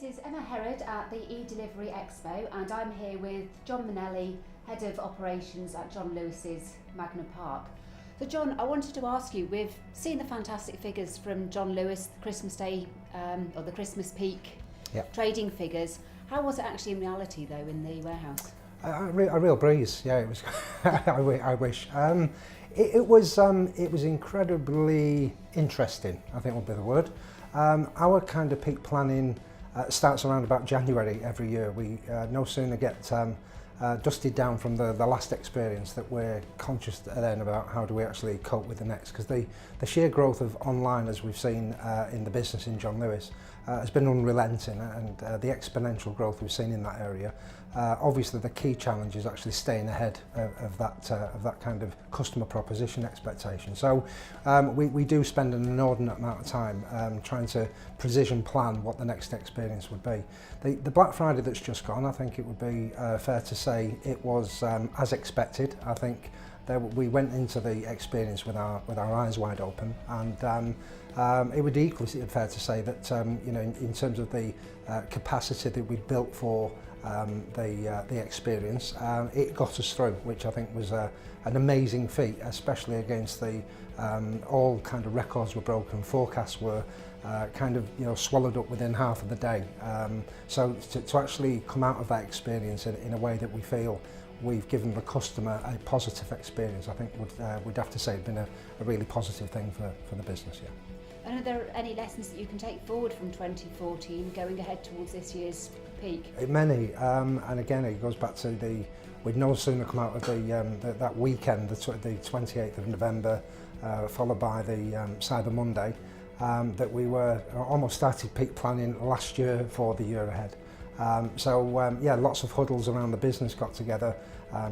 This is Emma Herod at the e-Delivery Expo, and I'm here with John Munnelly, Head of Operations at John Lewis's Magna Park. So John, I wanted to ask you, we've seen the fantastic figures from John Lewis, the Christmas Day or the Christmas peak trading figures. How was it actually in reality though in the warehouse? A real breeze, yeah. It was. I wish. It was incredibly interesting, I think would be the word. Our kind of peak planning starts around about January every year. We no sooner get dusted down from the last experience that we're conscious then about how do we actually cope with the next, because the sheer growth of online, as we've seen in the business in John Lewis, has been unrelenting, and the exponential growth we've seen in that area. Obviously the key challenge is actually staying ahead of that kind of customer proposition expectation. So we do spend an inordinate amount of time trying to precision plan what the next experience would be. The Black Friday that's just gone, I think it would be fair to say it was as expected. I think we went into the experience with our eyes wide open, and it would be equally fair to say that you know, in terms of the capacity that we built for the experience, it got us through, which I think was an amazing feat, especially against the all kind of records were broken, forecasts were kind of, you know, swallowed up within half of the day. So to actually come out of that experience in a way that we feel we've given the customer a positive experience, I think we'd have to say it's been a really positive thing for the business, yeah. And are there any lessons that you can take forward from 2014 going ahead towards this year's peak? Many, and again it goes back to we'd no sooner come out of that weekend, the 28th of November, followed by the Cyber Monday, that we were almost started peak planning last year for the year ahead. Yeah, lots of huddles around the business got together,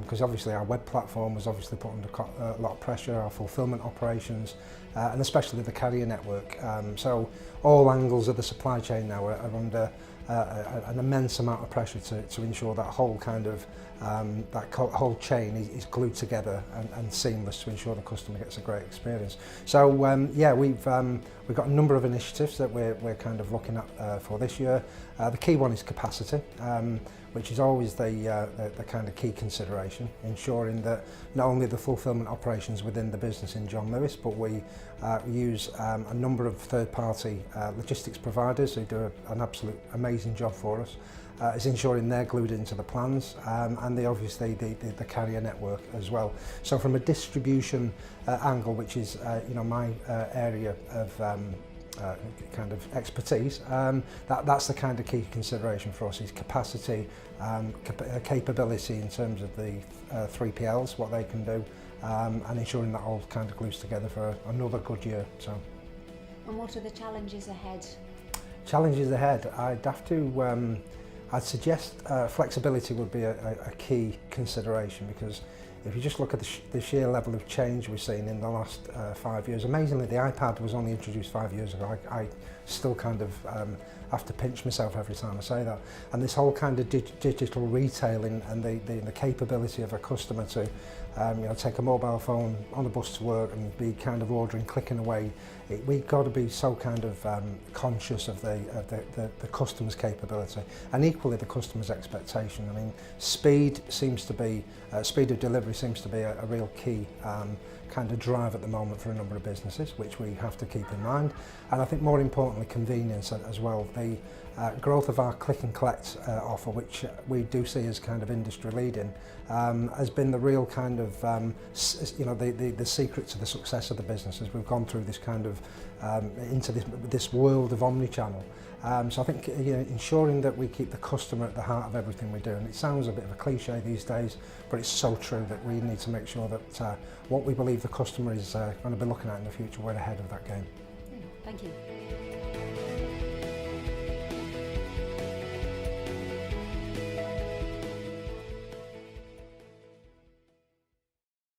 because obviously our web platform was obviously put under a lot of pressure, our fulfillment operations, and especially the carrier network. So all angles of the supply chain now are under an immense amount of pressure to ensure that whole kind of whole chain is glued together and seamless to ensure the customer gets a great experience. So yeah, we've got a number of initiatives that we're kind of looking at for this year. The key one is capacity, which is always the kind of key consideration, ensuring that not only the fulfillment operations within the business in John Lewis, but we use a number of third-party logistics providers who do an absolute amazing job for us, is ensuring they're glued into the plans, and obviously the carrier network as well. So from a distribution angle, which is you know, my area of kind of expertise, that's the kind of key consideration for us, is capacity, capability in terms of the 3PLs, what they can do, and ensuring that all kind of glues together for another good year. So. And what are the challenges ahead? Challenges ahead, I'd suggest flexibility would be a key consideration, because if you just look at the sheer level of change we've seen in the last 5 years, amazingly the iPad was only introduced 5 years ago. I still kind of have to pinch myself every time I say that. And this whole kind of digital retailing and the capability of a customer to you know, take a mobile phone on the bus to work and be kind of ordering, clicking away. We've got to be so kind of conscious of the customer's capability, and equally the customer's expectation. I mean, speed of delivery seems to be a real key kind of drive at the moment for a number of businesses, which we have to keep in mind. And I think more importantly, convenience as well. The growth of our click and collect offer, which we do see as kind of industry leading, has been the real kind of you know, the secret to the success of the business as we've gone through this kind of into this world of omni-channel. So I think, you know, ensuring that we keep the customer at the heart of everything we do, and it sounds a bit of a cliche these days, but it's so true that we need to make sure that what we believe the customer is going to be looking at in the future, we're ahead of that game. Thank you.